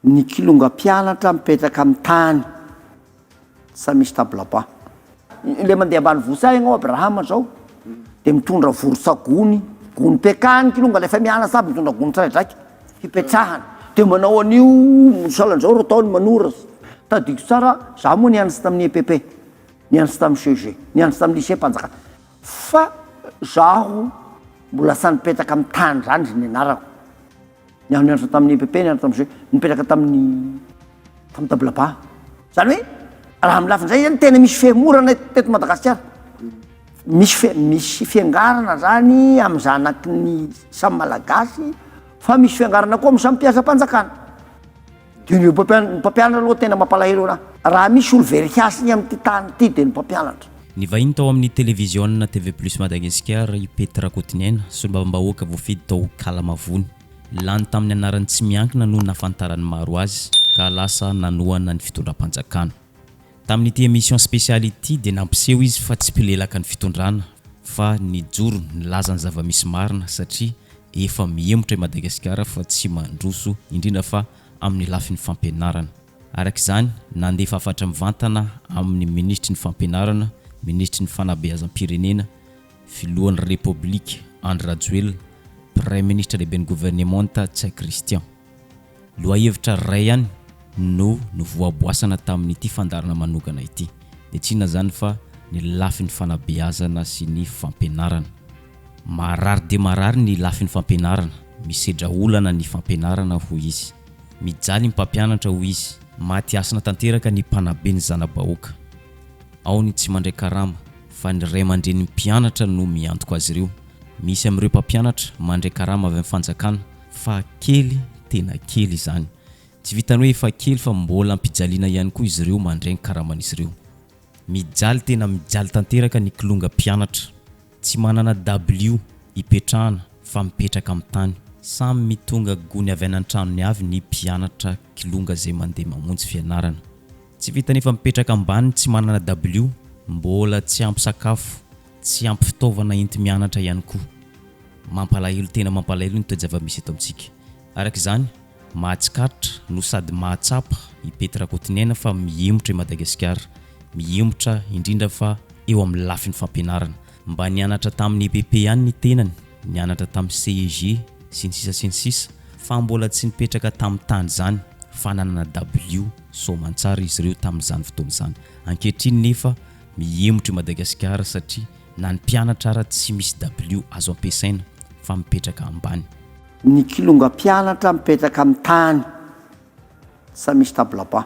ny kilonga mpianatra mipetraka amin'ny tany sa misy tablaba le mandeha ambany vosa ianao Abrahama zao de mitondra vorosagony gony pekany kilonga lefa miana saby mitondra gony tsiraidraiky hipetrahany de manao an'io mosalan'zao ro taony manora tadiko tsara za moa nianatra tamin'ny EPP nianatra tamin'ny CG nianatra tamin'ny lycée mpanjaka fa zaho mbola sa nipetraka amin'ny tany zany zay nianarako nianatra tamin'ny EPP nianatra tamin'ny CG nipetraka tamin'ny tablaba zany hoe raha milafin'izay zany tena misy fihemorana teto Madagasikara misy fiangarana zany amin'ny zanaky ny samy malagasy fa misy fiangarana koa amin'ny samy mpiasa-mpanjakana de ny mpampianatra aloha tena mampalahelo anahy raha misy olo very hiasiny amin'ny ty tany ty de ny mpampianatra. Ny vahiny tao amin'ny télévision TV Plus Madagasikara i Petra Kotiniena solombavam-bahoaka voafidy tao Kalamavony lany tamin'ny anarany tsy miankina no nafantarany maro azy ka lasa nanoana ny fitondram-panjakana. Tamin'ity émission spéciale ity dia nampiseho izy fa tsy pilelaka ny fitondrana fa nijoro nilaza ny zava-misy marina satria efa mihemotra i Madagasikara fa tsy mandroso indrindra fa amin'ny lafin'ny fampianarana. Arak'izany nandefa afatra mivantana amin'ny ministry ny fampianarana, ministry ny fanabeazam-pirenena, filohan'ny République Andry Rajoelina, Premier ministre lehibe ny gouvernementa Tsay Christian. Lohahevitra ray ihany no voaboasana tamin'ity fandarana manokana ity. Dia tsinona zany fa ny lafin'ny fanabeazana sy ny fampianarana. Marary de marary ny lafin'ny fampianarana, misedra olana ny fampianarana ho izy. Mijaly ny mpampianatra ho izy, maty asina tanteraka ny mpanabe ny zana-bahoaka. Ao ny tsy mandray karama fa ny ray aman-dreny ny mpianatra no miantoko azy ireo. Misy amin'ireo mpampianatra mandray karama avy amin'ny fanjakana fa kely tena kely izany. Tsy vitany hoe efa kely fa mbola ampijaliana ihany koa izy ireo mandray ny karaman'izy ireo. Mijaly tena mijaly tanteraka ny kilonga mpianatra. Tsy manana W ipetrahana fa mipetraka amin'ny tany. Samy mitonga gony avy any an-tranony avy ny mpianatra kilonga zay mandeha mamonjy fianarana. Tsy vitany efa mipetraka ambany tsy manana W, mbola tsy ampy sakafo, tsy ampy fitaovana enti mianatra ihany koa. Mampalahelo tena mampalahelo ny toe-java-misy eto amintsika. Arak'izany mahatsikatra no sady mahatsapa i Petra Kotiniena fa mihemotra i Madagasikara, mihemotra indrindra fa eo amin'ny lafin'ny fampianarana. Mba nianatra tamin'ny EPP ihany ny tenany, nianatra tamin'ny CEG sy ny sisa fa mbola tsy nipetraka tamin'ny tany zany fa nanana W soamantsara izy ireo tamin'izany fotoana izany. Ankehitriny nefa mihemotra i Madagasikara satria na ny mpianatra ara tsy misy W azo ampiasaina fa mipetraka ambany. Ny kilonga mpianatra mipetraka amin'ny tany sa misy tablaba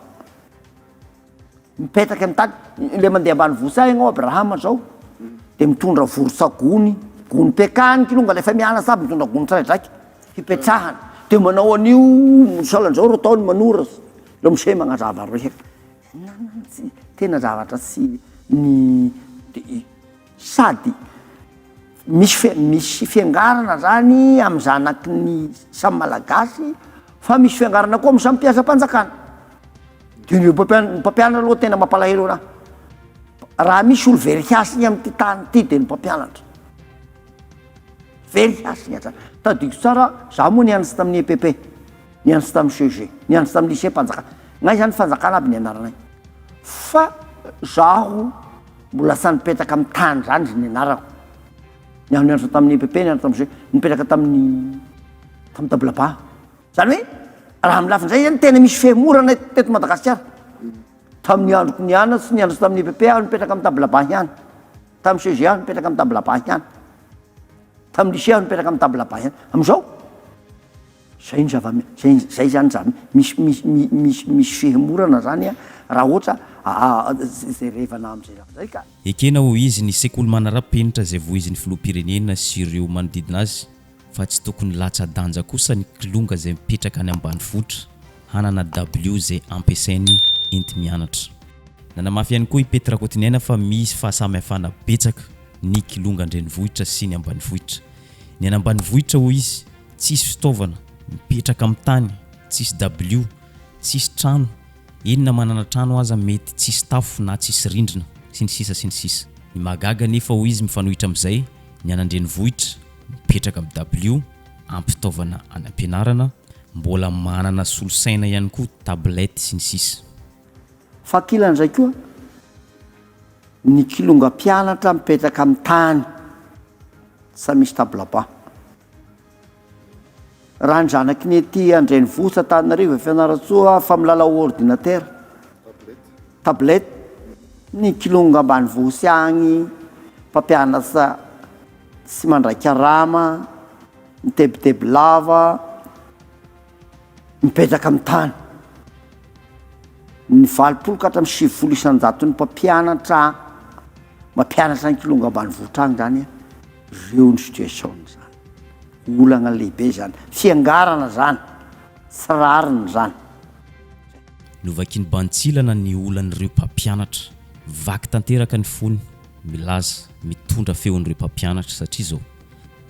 mipetraka amin'ny tany le mandeha ambany vosa ianao Abrahama zao de mitondra vorosagony gony pekany kilonga lefa miana saby mitondra gony tsiraidraiky hipetrahany de manao an'io mosalan'zao ro taony manora lo misy magnazava reo tena zavatra sy ny sady misy fiangarana zany amin'ny zanaky ny samy malagasy fa misy fiangarana koa amin'ny samy mpiasa-mpanjakana de ny mpampianatra aloha tena mampalahelo anahy raha misy olo very hiasiny amin'ny ty tany ty de ny mpampianatra very hiasiny atsara tadiko tsara za moa nianatra tamin'ny EPP nianatra tamin'ny CG nianatra tamin'ny lycée mpanjakana ngay zany fanjakana aby nianaranay fa zaho mbola sa nipetraka amin'ny tany zany zay nianarako nianatra tamin'ny EPP nianatra tamin'ny CG nipetraka tamin'ny tablaba zany hoe raha milafin'izay zany tena misy fihemorana teto Madagasikara. Tamin'ny androko nianatra nianatra tamin'ny EPP aho nipetraka amin'ny tablaba ihany, tamin'ny CG aho nipetraka amin'ny tablaba ihany, tamin'ny lycée aho nipetraka amin'ny tablaba ihany. Amin'izao zay zany zany misy fihemorana zany raha ohatra zay revana amin'izay zay ka. Ekena ho izy ny sekoly manara-penitra zay voizin'ny filoham-pirenena sy ireo manodidina azy fa tsy tokony latsa-danja kosa ny kilonga zay mipetraka any ambanivohitra hanana W zay ampiasainy enti mianatra. Nanamafy ihany koa i Petra Kotiniena fa misy fahasamihafana betsaka ny kilonga an-drenivohitra sy ny ambanivohitra. Ny any ambanivohitra ho izy tsisy fitaovana, mipetraka amin'ny tany, tsisy W, tsisy trano, enina manana trano aza mety tsisy tafo na tsisy rindrina sy ny sisa. Ny magaga nefa ho izy mifanohitra amin'izay ny any an-drenivohitra mipetraka amin'ny W, ampy fitaovana any ampianarana, mbola manana solosaina ihany koa tablety sy ny sisa. Fa kila ndray koa ny kilonga mpianatra mipetraka amin'ny tany sa misy tablapa. Raha ny zanaky ny ety Andrenivohitra Antananarivo Fianaratsoa fa milalao ordinateur tablety ny kilonga ambanivohitsy agny mpampianatra sy mandray karama mitebiteby lava mipetraka amin'ny tany. Ny 80 isanjato ny mpampianatra mampianatra ny kilonga ambanivohitra agny zany reo ny situation zany. Olana lehibe zany, fiangarana zany, sarariny zany. Novaky ny bantsilana ny olan'ireo mpampianatra vaky tanteraka ny fony milaza mitondra feon'ireo mpampianatra satria zao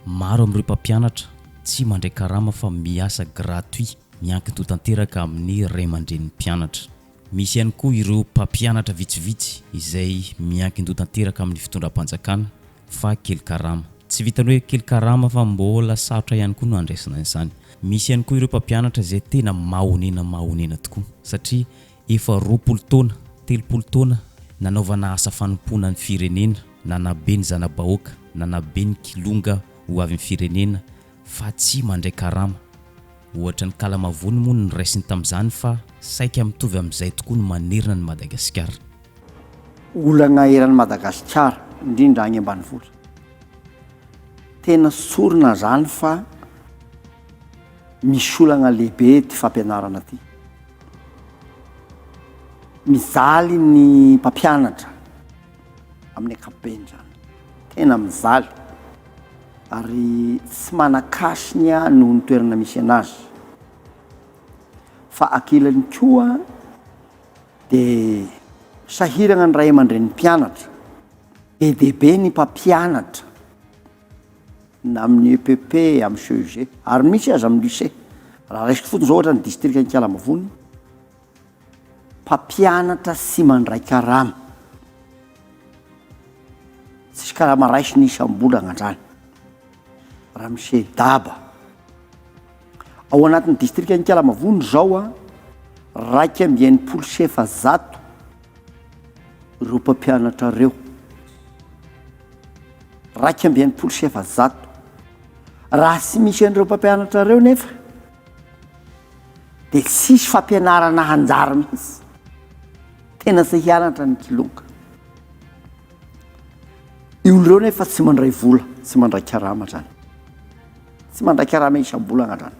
maro amin'ireo mpampianatra tsy mandray karama fa miasa gratuit miankin-to tanteraka amin'ny ray aman-dren'ny mpianatra. Misy ihany koa ireo mpampianatra vitsivitsy izay miankin-to tanteraka amin'ny fitondram-panjakana fa kely karama. Tsy vitany hoe kely karama fa mbola sarotra ihany koa no andraisana izany. Misy ihany koa ireo mpampianatra izay tena mahonena tokoa satria efa 20 taona 30 taona nanaovana asa fanompoana ny firenena, nanabe ny zanabahoaka, nanabe ny kilonga ho avy ny firenena fa tsy mandray karama. Ohatra ny kalamavony moa ny raisiny tamin'izany fa saika mitovy amin'izay tokoa ny manerina ny Madagasikara. Olana eran'ny Madagasikara indrindra agny ambanivohitra tena sorona zany fa misy olana lehibe ty fampianarana ty. Mizaly ny mpampianatra amin'ny ankapobeny zany, tena mizaly ary tsy manakasiny noho ny toerana misy anazy. Fa ankilany koa de sahirana ny ray aman-dren'ny mpianatra, be ny mpampianatra na amin'ny EPP, amin'ny CEG, ary misy aza amin'ny lycée. Raha raisiko fotony zao ohatra ny district Ankalamavony, mpampianatra sy mandray karama. Tsisy karama raisiny isam-bolana zany. Raha misy daba. Ao anatin'ny district Ankalamavony zao 2,700 ireo mpampianatra reo. 2,700. Raha sy misy an'ireo mpampianatra reo nefa de tsisy fampianarana hanjara mihitsy. Tena tsy hianatra ny kilonga. Io reo nefa tsy mandray vola, tsy mandray karama zany. Tsy mandray karama isam-bolana zany.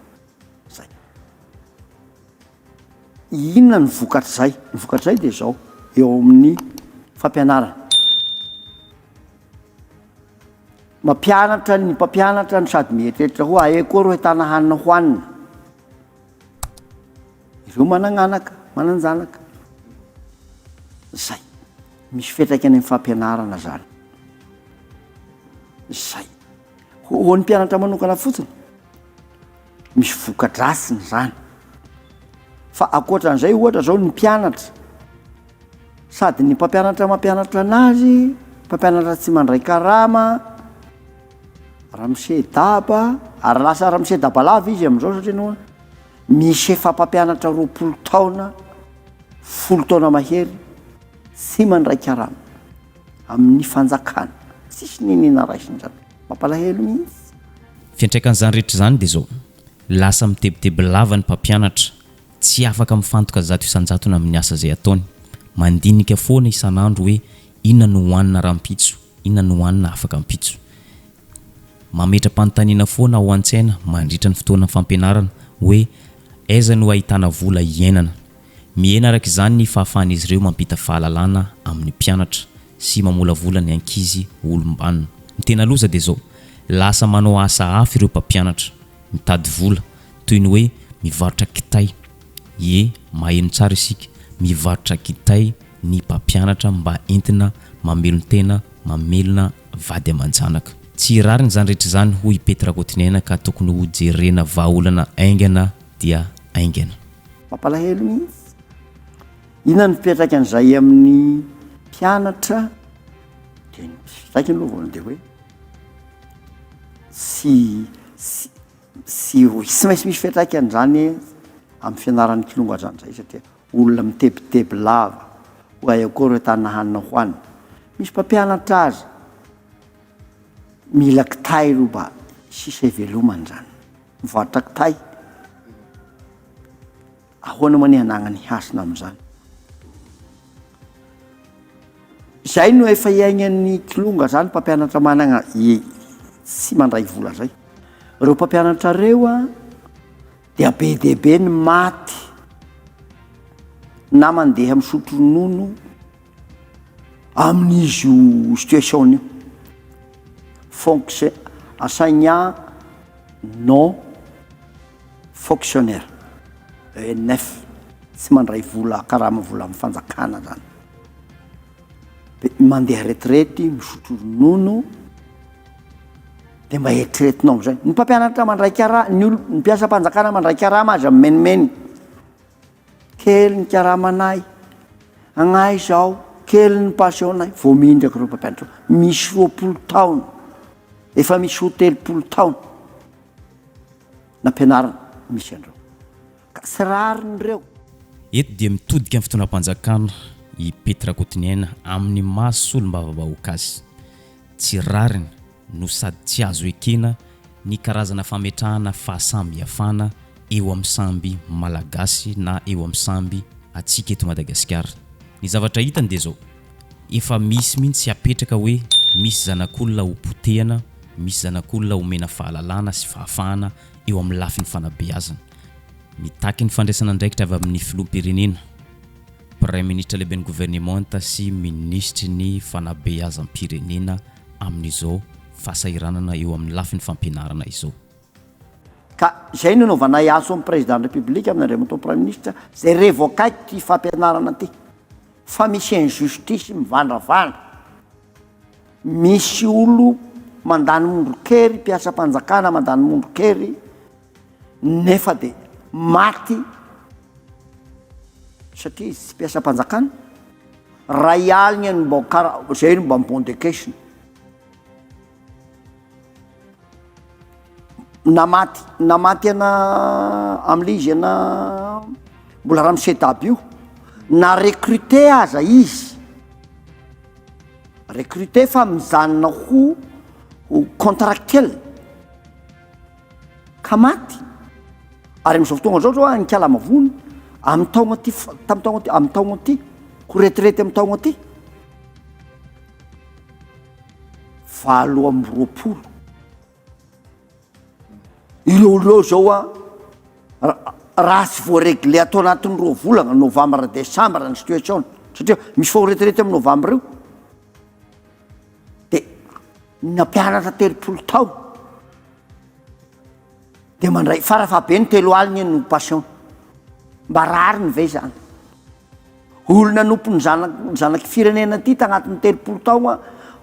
Zay. Inona ny vokatra zay? Ny vokatra zay de zao eo amin'ny fampianarana. Mampianatra ny mpampianatra ny sady mieritreritra ho aikoa reo hitana hanina hoanina. Ireo manananaka, mananjanaka. Zay. Misy fetraka any amin'ny fampianarana zany. Zay. Ho ny mpianatra manokana fotsiny. Misy vokadrasiny zany. Fa ankoatran'izay ohatra zao ny mpianatra sady ny mpampianatra mampianatra anazy, mpampianatra tsy mandray karama, ramose daba, ary lasa ramose daba lava izy amin'izao satria no misy efa mpampianatra 20 taona, 10 taona mahery tsy mandray karama amin'ny fanjakana. Tsisy ninina raisiny zany. Mampalahelo mihitsy. Fiantraikan'izany rehetra zany dia zao lasa mitebiteby lava ny mpampianatra, tsy afaka mifantoka zato isanjatony amin'ny asa izay ataony. Mandinika foana isan'andro hoe inona no hohanina rahampitso, inona no hohanina afaka ampitso. Mametra-panontaniana foana ao an-tsaina mandritra ny fotoana fampianarana hoe aiza no ahitana vola iainana. Miaina araka izany ny fahafahan'izy ireo mampita fahalalana amin'ny mpianatra sy mamolavola ny ankizy olombanona. Ny tena loza dia zao lasa manao asa hafa ireo mpampianatra, mitady vola toy ny hoe mivarotra kitay. Maheno tsara isika, mivarotra kitay ny mpampianatra mba entina mamelona tena, mamelona vady aman-janaka. Tsy rariny zany rehetra zany ho Petra Kotinena ka tokony ho jerena vahaolana aingana dia aingana. Mampalahelo mihitsy. Inona ny fiantraikan'izay amin'ny mpianatra? De ny fiantraikany aloha voalohany dia hoe sy maintsy misy fiatraikany zany amin'ny fianaran'ny kilonga zany zay satria olona mitebiteby lava ho ay akory hoe tana hanina hoanina misy mpampianatra azy mila kitay ro mba sisa ivelomany zany mivarotra kitay ahoana mane hanagnany hasina amin'izany zay no efa iaingan'ny kilonga zany mpampianatra manana sy mandray vola zay reo mpampianatra reo a dia be dehibe ny maty na mandeha misotro ronono amin'izy io situation io enseignant non fonctionnaire ENF tsy mandray vola karama vola amin'ny fanjakana zany mandeha retraity misotro ronono de mba eritreretinao am'izay ny mpampianatra mandray karama ny mpiasa-mpanjakana mandray karama azy amin'ny menimeny kely ny karamanay agnay zao kely ny pensionnay vao mihindraka reo mpampianatra misy 20 taona efa misy 30 taona nampianarana misy andreo ka sy rariny reo eto dia mitodika amin'ny fitondram-panjakana i Petra Kotiniaina amin'ny maso olombavambahoaka azy tsy rariny no sady tsy azo ekena ny karazana fametrahana fahasambiafana eo amin'ny samby malagasy na eo amin'ny samby atsika eto Madagasikara. Ny zavatra hitany dia zao efa misy mihitsy apetraka hoe misy zanak'olona ho potehana, misy zanak'olona homena fahalalana sy fahafahana eo amin'ny lafin'ny fanabeazana. Mitaky ny fandraisana andraikitra avy amin'ny filoham-pirenena, Premier ministre lehiben'ny gouvernemanta sy ministry ny fanabeazam-pirenena amin'izao fahasahiranana eo amin'ny lafin'ny fampianarana izao. Ka zay no novanay aso amin'ny président de la république amin'andreo moto premier ministre zay révoquaky ty fampianarana ty fa misy injustice mivandravandra misy olo mandany mondrokery mpiasa-mpanjakana mandany mondrokery nefa de maty satria izy tsy mpiasa-mpanjakana ray aligny ny mba zay no mba mbondekesiny namaty ana am'le izy ana mbola raha misedaby io na recruté aza izy recruté fa mijanona ho contractuel ka maty ary am'izao fotoagna zao zao ny kalamavony amin'ny taogna ty tamin'ny taogna ty amin'ny taogna ty ko retraité amin'ny taogna ty 20 ireo reo zao a raha tsy voaregle atao anatin'ny 2 volana novambra desambra ny situation satria misy fao retraité amin'ny novambra io de nampianatra 30 taona de mandray farafahabe ny 3 aligny no passion mba rariny ve zany olona nompony zanaky firenena ty tagnatin'ny 30 taona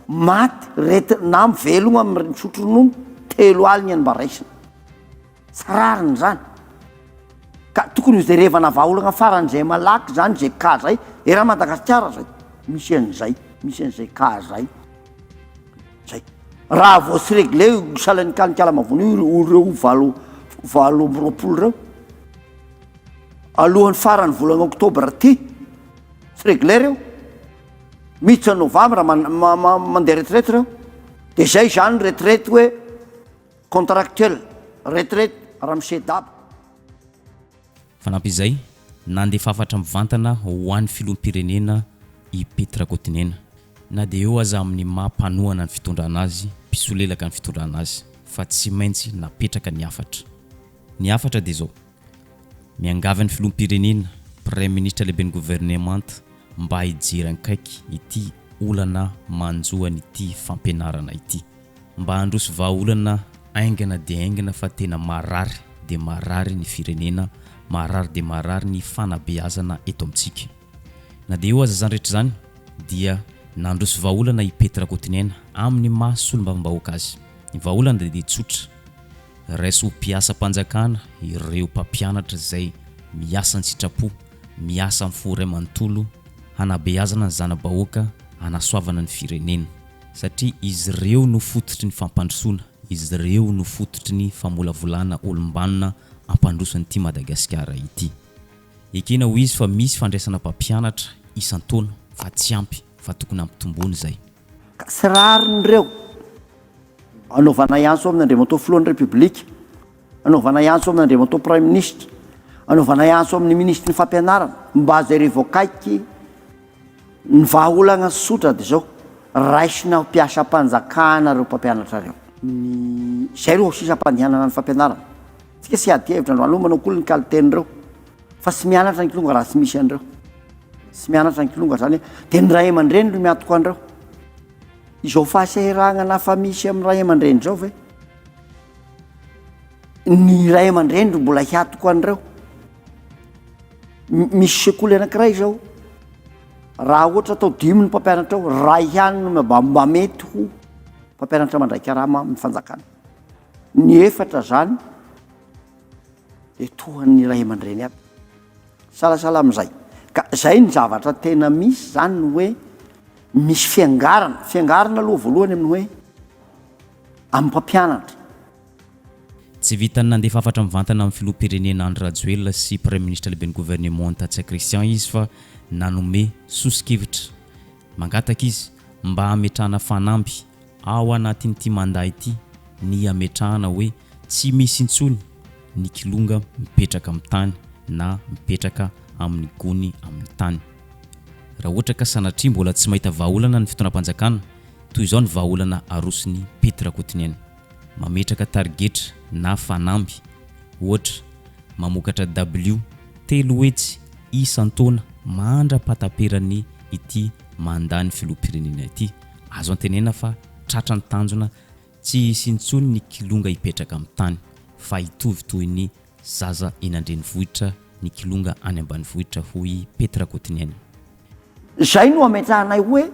maty na mivelogna amin'ny misotro ronono 3 aligny mba raisina tsy rariny zany ka tokony jerevana vahaolagna faran'izay malaky zany zay ka zay raha Madagasikara zay misy an'izay ka zay raha vao tsy regle salan'ny kalamavony reo 20 reo alohan'ny farany volana oktobra ty tsy regle reo miditra novambra mandeha retraite reo de zay zany retraite hoe contractuel retraite raha misedaba fanampy izay nandeha fafatra mivantana ho an'ny filoham-pirenena i Petra Kotiniaina na dia eo aza amin'ny mampanohana ny fitondrana azy mpisolelaka ny fitondrana azy fa tsy maintsy napetraka ny afatra dia zao miangavy ny filoham-pirenena Premier ministre lehiben'ny gouvernemanta mba hijeran-kaiky ity olana manjoany ity fampianarana ity mba handroso vahaolana aingana dia aingana fa tena marary dia marary ny firenena marary dia marary ny fanabeazana eto amintsika na dia eo aza zany rehetra zany dia nandroso vahaolana i Petra Kotiniaina amin'ny maso olombavambahoaka azy ny vahaolana dia tsotra raiso mpiasa-mpanjakana ireo mpampianatra zay miasa ny sitrapo miasa amin'ny foray manontolo hanabeazana ny zana-bahoaka hanasoavana ny firenena satria izy ireo no fototry ny fampandrosoana izy ireo no fototry ny famolavolana olombanona ampandrosan'ity Madagasikara ity. Ekena ho izy fa misy fandraisana mpampianatra isan-taona fa tsy ampy fa tokony ampitomboany zay. Ka sy rarin'ireo anaovana iantso amin'Andriamantoa filohan'ny République, anaovana iantso amin'Andriamantoa Prime Ministre, anaovana iantso amin'ny ministre ny fampianarana mba zay revokaiky ny vahaolana sotra dia zao raisina mpiasa-panjakana reo mpampianatra reo. Zay reo sisa-pandianana ny fampianarana. Tsika sy ady hevitra andro manao koly ny kaliten'ireo fa sy mianatra ny kilonga raha tsy misy an'ireo. Sy mianatra ny kilonga zany dia ny ray aman-dreny no miantoko an'ireo. Izao fahasahiranana fa misy amin'ny ray aman-dreny zao ve ny ray aman-dreny no mbola hiatoko an'ireo. Misy sekoly anankiray zao raha ohatra atao 5 ny mpampianatra ao, ray ihany no mba mety ho mpampianatra mandraiky arama amin'ny fanjakana. Ny 4 zany dia tohan'ny ray aman-dreny aby. Salasala amin'izay. Ka zay ny zavatra tena misy zany no hoe misy fiangarana aloha voalohany amin'ny hoe amin'ny mpampianatra. Tsy vitany nandefa afatra mivantana amin'ny filoham-pirenena Andry Rajoelina sy Premier Ministre lehiben'ny gouvernement Tatsia Christian izy fa nanome sosikevitra mangataka izy mba hametrahana fanamby ao anatin'ity mandat ity ny hametrahana hoe tsy misy intsony ny kilonga mipetraka amin'ny tany na mipetraka amin'ny gony amin'ny tany. Raha ohatra ka sanatria mbola tsy mahita vahaolana ny fitondram-panjakana toy izao ny vahaolana arosony Petra Kotinena mametraka targetra na fanamby ohatra mamokatra W 3 hetsy isan-taona mandra-pataperany ity mandany filoham-pirenena ity. Azo antenena fa tratra ny tanjona tsy hisy intsony ny kilonga hipetraka amin'ny tany fa hitovy toy ny zaza eny an-drenivohitra ny kilonga any ambanivohitra hoy Petra Kotinena. Zay no ametrahanay hoe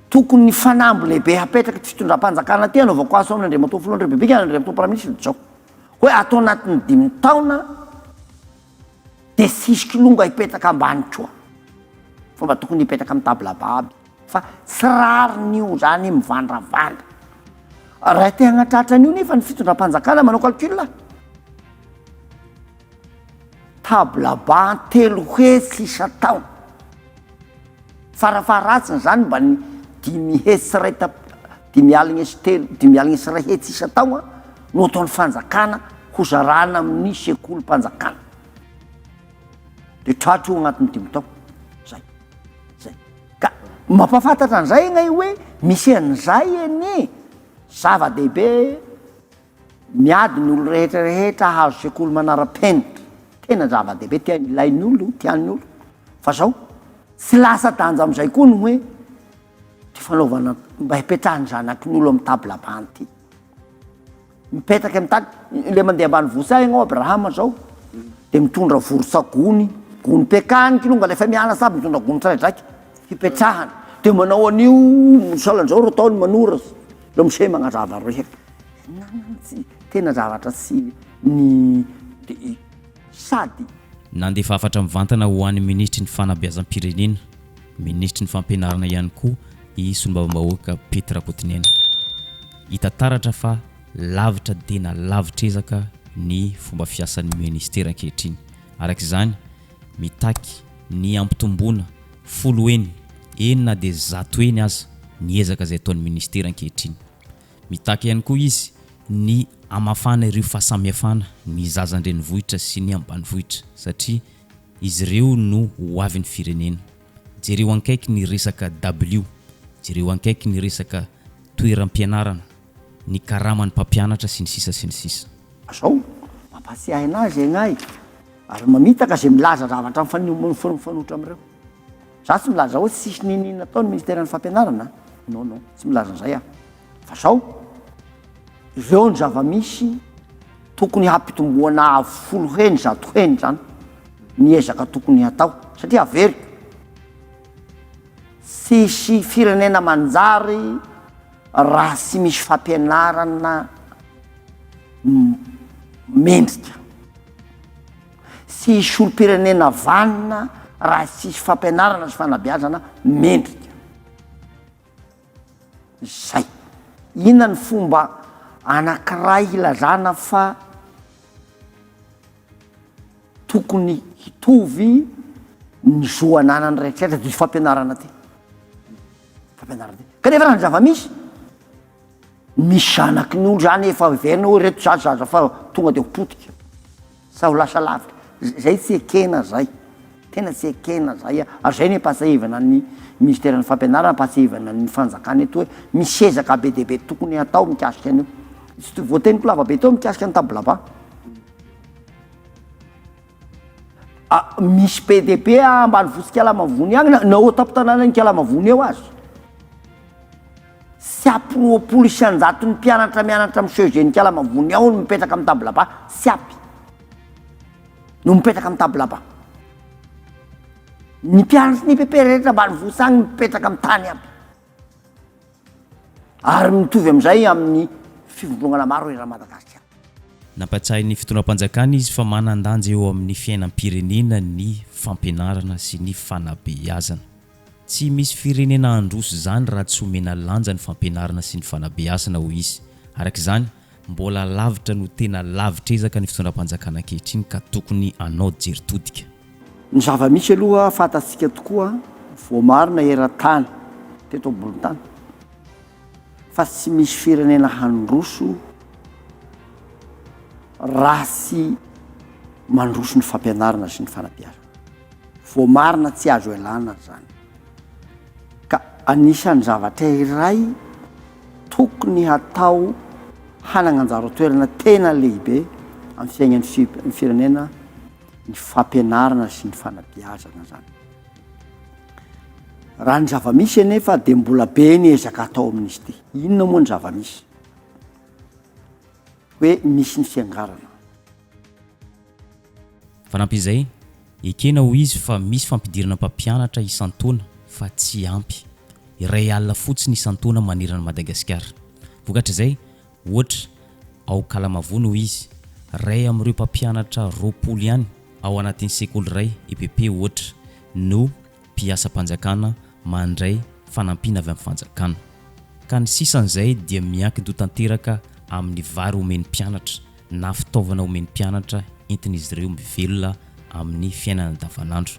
tokony ny fanamby lehibe hapetraka ty fitondram-panjakana ty anaovako aso amin'Andriamantoa filohan'ny Republika, Andriamantoa Prime Ministre zao hoe atao anatin'ny 5 taona dia sisy kilonga hipetraka ambany koa fa mba tokony hipetraka amin'ny tablaba aby fa tsy rarin'io zany mivandravandra. Raha te hanatratra an'io nefa ny fitondram-panjakana manao calcul tablaba 3 hetsy isan-taona farafaratsiny zany mba ny 5 hetsy sy 5 alina sy 3 hetsy isan-taona no ataon'ny fanjakana ho zarana amin'ny sekolim-panjakana dia tratro agnatin'ny 5 taona zay ka mampafantatra an'izay ngay hoe misy an'izay eny zava-dehibe miady ny olo rehetrarehetra hazo sekoly manara-penitra tena zava-dehibe ilain'ny olo tian'ny olo fa zao tsy lasa danja amin'izay koa no hoe ty fanaovana mba hipetrahany zanaky ny olo amin'ny tablabany ty mipetraka amin'ny tany le mandeha ambany vosaigna ao Abrahama zao dia mitondra vorosagony gony pekany kilonga lefa miana saby mitondra gony tsiraidraiky hipetrahany dia manao an'io misalan'izao ro ataony manora lo miseh magnazava reo tena zavatra sy ny sady nandefa afatra mivantana ho an'ny ministry ny fanabeazam-pirenena, ministry ny fampianarana ihany koa i solombavambahoaka Petra Kotinena. Hita taratra fa lavitra dena lavitra ezaka ny fomba fiasan'ny ministera ankehitriny. Arak'izany mitaky ny ampitomboana 10 eny na dia 100 eny aza ny ezaka izay ataon'ny ministera ankehitriny. Mitaky ihany koa izy ny amafana ireo fahasamihafana ny zaza an-drenivohitra sy ny ambanivohitra satria izy ireo no hoavin'ny firenena. Jereo ankaiky ny resaka W, jereo ankaiky ny resaka toeram-pianarana, ny karaman'ny mpampianatra sy ny sisa sy ny sisa. Zao mampasiahy anazy egnay ary mamitaka zay milaza zavatra mifanotra amin'ireo. Za tsy milaza hoe tsisy ninina ataony ministeran'ny fampianarana non tsy milaza an'izay fa zao ireo ny zava-misy tokony hampitomboana 10 heny 100 heny zany ny ezaka tokony hatao satria averiko sisy firenena manjary raha sy misy fampianarana mendrika, sisy olo-pirenena vanina raha sisy fampianarana sy fanabeazana mendrika. Zay inona ny fomba anankiray ilazana fa tokony hitovy ny zoananany rehetrarehetra de fampianarana ty fampianarana ty kanefa raha ny zava-misy zanaky ny olo zany efa verina hoe reto zaza fa tonga de hopotika sa ho lasa lavitra zay tsy ekena zay tena tsy ekena zay ary zay ny pasahivana ny ministèren'ny fampianarana pasahivana ny fanjakana eto hoe misezaka be de be tokony atao mikasika an'io tsy voateniko lava be teo mikasika ny tablaba misy PDP ambany votsikialamavony agny nao tapo-tanàna ny kialamavony eo azy sy apy roapolo isan-jato ny mpianatra mianatra amin'ny CEG ny kialamavony ao no mipetraka amin'ny tablaba sy apy no mipetraka amin'ny tablaba ny mpianatra ny IPP rehetra ambany vohitsy agny mipetraka amin'ny tany aby ary mitovy amin'izay amin'ny fivondrongana maro era Madagasikara. Nampatsahy ny fitonam-panjakana izy fa manan-danja eo amin'ny fiainam-pirenena ny fampianarana sy ny fanabeazana. Tsy misy firenena androso zany raha tsy omena lanja ny fampianarana sy ny fanabeazana ho izy. Arak'izany mbola lavitra no tena lavitra ezaka ny fitondram-panjakana ankehitriny ka tokony anao jeritodika. Ny zava-misy aloha fantatsika tokoa voamarina eran-tany teto ambony-tany fa tsy misy firenena handroso raha sy mandroso ny fampianarana sy ny fanabeazana. Voamarina tsy azo elana zany. Ka anisan'ny zavatra iray tokony hatao hanananjaro toerana tena lehibe amin'ny fiainan'ny firenena ny fampianarana sy ny fanabeazana zany. Raha ny zava-misy anefa de mbola be ny ezaka atao amin'izy ty. Inona moa ny zava-misy? Hoe misy ny fiangarana. Fanampizay, ekena ho izy fa misy fampidirana mpampianatra isan-taona fa tsy ampy. Iray alina fotsiny isan-taona manerana Madagasikara. Vokatr'izay, ohatra ao Kalamavony ho izy, ray amin'ireo mpampianatra 20 ihany ao anatin'ny sekoly iray EPP ohatra no mpiasa-panjakana mandray fanampiana avy amin'ny fanjakana. Ka ny sisan'izay dia miankin-doha tanteraka amin'ny vary omeny mpianatra na fitaovana omeny mpianatra entin'izy ireo mivelona amin'ny fiainana andavanandro.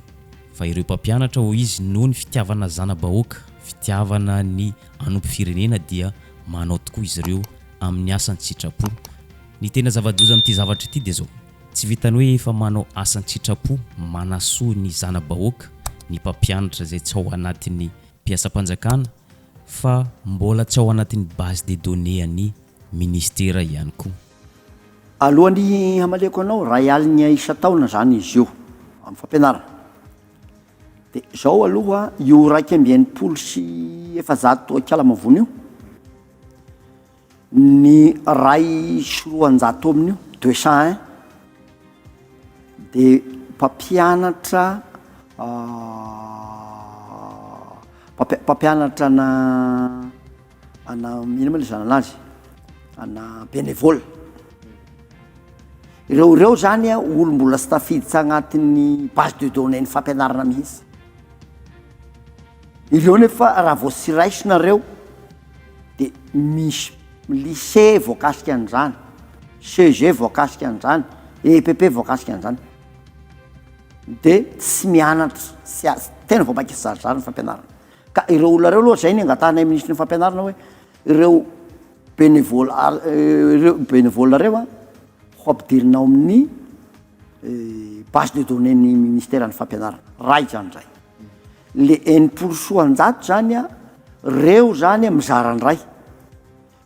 Fa ireo mpampianatra ho izy noho ny fitiavana zana-bahoaka, fitiavana ny anompo firenena dia manao tokoa izy ireo amin'ny asany sitrapo. Ny tena zava-doza amin'ity zavatra ity dia zao, tsy vitany hoe efa manao asany sitrapo manasoa ny zana-bahoaka ny mpampianatra zay tsy ao anatin'ny mpiasa-panjakana fa mbola tsy ao anatin'ny base de données an'ny ministera ihany koa. Alohan'ny hamaleko anao ray alina isa-taona zany izy io amin'ny fampianarana. De zao aloha io raiky amby enimpolo sy efazato Kalamavony io ny ray sy roanjato amin'io 201 de mpampianatra mpampianatra ana ino moa le zana anazy ana bénévole. Ireo zany olo mbola sy tafiditra agnatin'ny base de données ny fampianarana mihitsy. Ireo nefa raha vao sy raisinareo de misy lycée voakasika an'izany, CEG voakasika an'izany, EPP voakasika an'izany. De tsy mianatra, sy tena vao maika zarizary ny fampianarana. Ka ireo olona reo aloha zay ny angatanay ministry ny fampianarana hoe ireo bénévole reo ho ampidirina ao amin'ny base de données ny ministère ny fampianarana. Ray zany zay. Le enimpolo sy roanjato zany reo zany mizara ndray.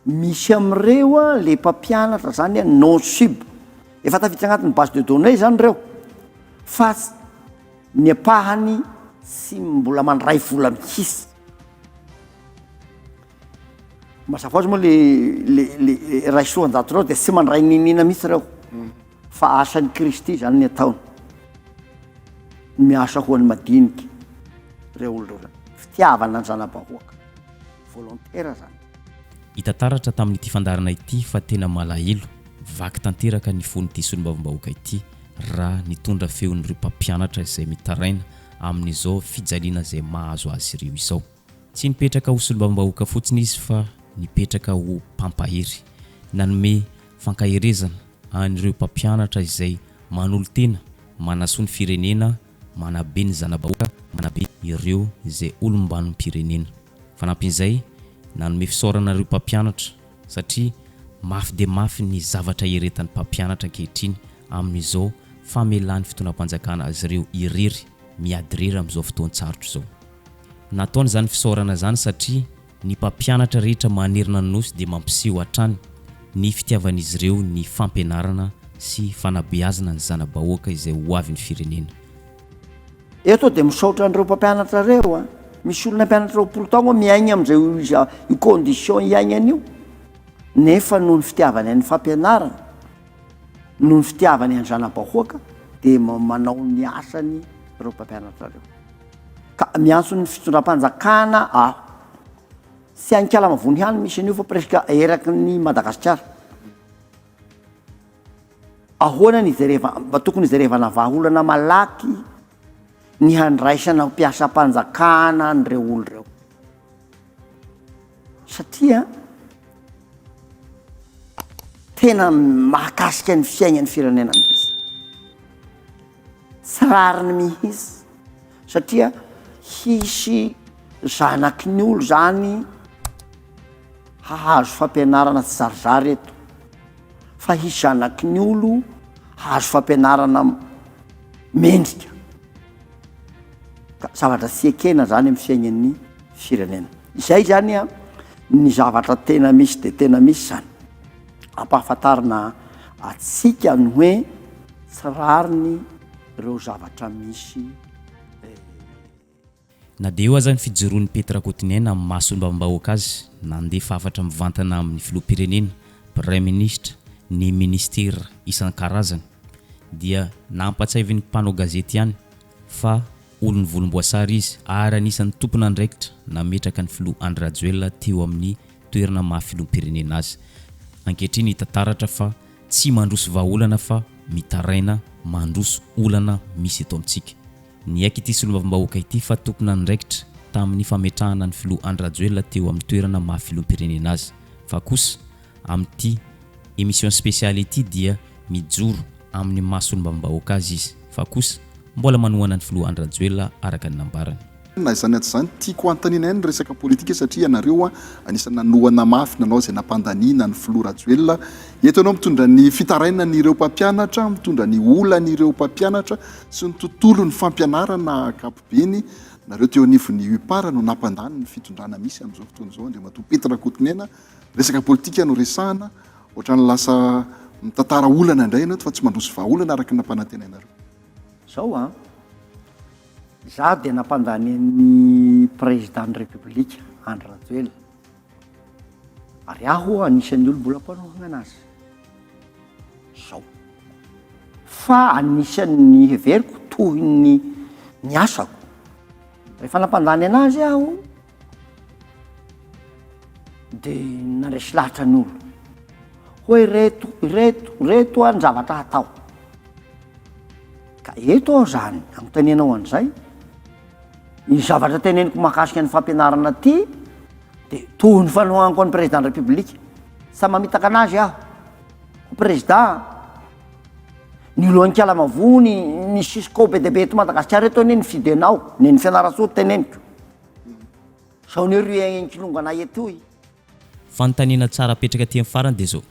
Misy am'ireo le mpampianatra zany non sub. Efa tafiditra agnatin'ny base de données zany reo. Fa ny apahany sy mbola mandray vola mihitsy. Mazava moa le ray sy roanjato reo de tsy mandray ninina mihitsy reo. Fa asan'ny Kristy zany ny ataony. Miasa ho an'ny madiniky reo olo reo. Fitiavana ny zana-bahoaka. Volontaire zany. Hitataratra tamin'ity fandarana ity fa tena malahelo vaky tanteraka ny fon'ity solombavambahoaka ity raha nitondra feon'ireo mpampianatra izay mitaraina amin'izao fijaliana izay mahazo azy ireo izao. Tsy nipetraka ho solombavambahoaka fotsiny izy fa nipetraka ho mpampahery. nanome fankahirezana an'ireo mpampianatra izay manolo-tena manasoa ny firenena, manabe ny zanabahoaka, manabe ireo izay olomban'ny pirenena. Fanampin'izay nanome fisaorana ireo mpampianatra satria mafy de mafy ny zavatra iretan'ny mpampianatra ankehitriny amin'izao famelan'ny fitonam-panjakana azy ireo irery miady rery amin'izao fotoan-tsarotra izao. Nataony zany fisaorana zany satria ny mpampianatra rehetra manerina ny nosy dia mampiseho hatrany ny fitiavan'izy ireo ny fampianarana sy fanabeazana ny zanabahoaka izay ho avy ny firenena. Eto dia misaotra an'ireo mpampianatra reo a. Misy olona mpianatra roapolo taogno miaigna amin'izay io condition iaignany io, nefa noho ny fitiavany an'ny fampianarana, noho ny fitiavany an'ny zanabahoaka dia manao ny asany ireo mpampianatra reo. Ka miantso ny fitondram-panjakana sy Ankalamavony hany misy an'io fa presque eraky ny Madagasikara. Ahoana ny mba tokony izerevana vahaolana malaky ny handraisana mpiasa-panjakana an'ireo olo reo, satria tena mahakasika ny fiainan'ny firenena mihitsy, tsy rariny mihitsy, satria hisy zanaky ny olo zany hahazo fampianarana tsy zarizary eto, fa hisy zanaky ny olo hahazo fampianarana mendrika. Zavatra tsy ekena zany amin'ny fiainan'ny firenena. Izay zany ny zavatra tena misy dia tena misy zany. Ampahafantarina atsika ny hoe tsy rariny ireo zavatra misy. Na dia eo aza ny fijoroan'ny Petra Kotonena amin'ny masom-bahoaka azy nandefa afatra mivantana amin'ny filoham-pirenena, Premier Ministre, ny ministera isan-karazany dia nampatsavy ny mpanao gazety ihany fa olony volomboasary izy ary anisan'ny tompona andraikitra nametraka ny filoha Andry Rajoelina teo amin'ny toerana mahafiloham-pirenena azy. Ankehitriny hita taratra fa tsy mandroso vahaolana fa mitaraina mandroso olana misy eto amintsika. Ny aiky ity solombavambahoaka ity fa tompona andraikitra tamin'ny fametrahana ny filoha Andry Rajoelina teo amin'ny toerana mahafiloham-pirenena azy, fa kosa amin'ity émission spéciale ity dia mijoro amin'ny masolombavam-bahoaka azy izy, fa kosa mbola manohana ny filoha Andry Rajoelina araka ny nambarany. Na izany aty zany tiako antanina ny resaka politika satria ianareo anisany nanohana mafy nanao izay nampandaniana ny filoha Rajoelina. Eto ianao mitondra ny fitarainana ireo mpampianatra, mitondra ny olana ireo mpampianatra sy ny tontolo ny fampianarana ankapobeny. Nareo teo anivon'ny UPAR no nampandany ny fitondrana misy amin'izao fotoana izao. Andriamatoa Petra Kotonena, resaka politika no resahana, ohatrany lasa mitantara olana indray ianao fa tsy mandroso vahaolana araka ny nampanantenanareo. Zao za dia nampandany ny président de république Andry Rajoelina, ary aho anisan'ny olo mbola mpanohana anazy zao, fa anisan'ny heveriko toy ny asako rehefa nampandany anazy aho dia nandresy lahatra ny olo hoe reto ny zavatra hatao. Ka eto aho zany anotanenao an'izay ny zavatra teneniko mahakasika ny fampianarana ty dia toy ny fanohanako an'ny président de république. Sa mamitaka anazy aho ho président ny olo Ankalamavony, ny Cisco be dia be eto Madagasikara eto anie ny fidenao ny fianarasoa teneniko sao ny ry aignkilongana etoy. Fanontaniana tsara apetraka aty amin'ny farany dia zao,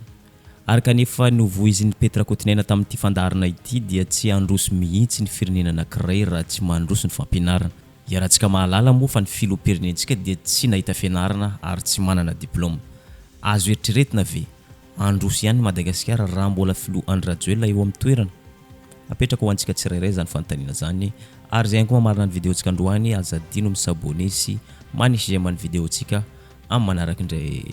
araka nefa novoizin'ny Petra Kotonena tamin'ity fandarana ity dia tsy androso mihitsy ny firenena anankiray raha tsy mandroso ny fampianarana. Iarahantsika mahalala moa fa ny filoham-pirenentsika dia tsy nahita fianarana ary tsy manana diplôma. Azo eritreretina ve androso ihany Madagasikara raha mbola filoha Andry Rajoelina eo amin'ny toerana? Apetraka ho antsika tsirairay zany fanontaniana zany, ary zay koa marina ny videontsika androany azadino misabone sy manisy izay man'ny videontsika amin'ny manaraka indray.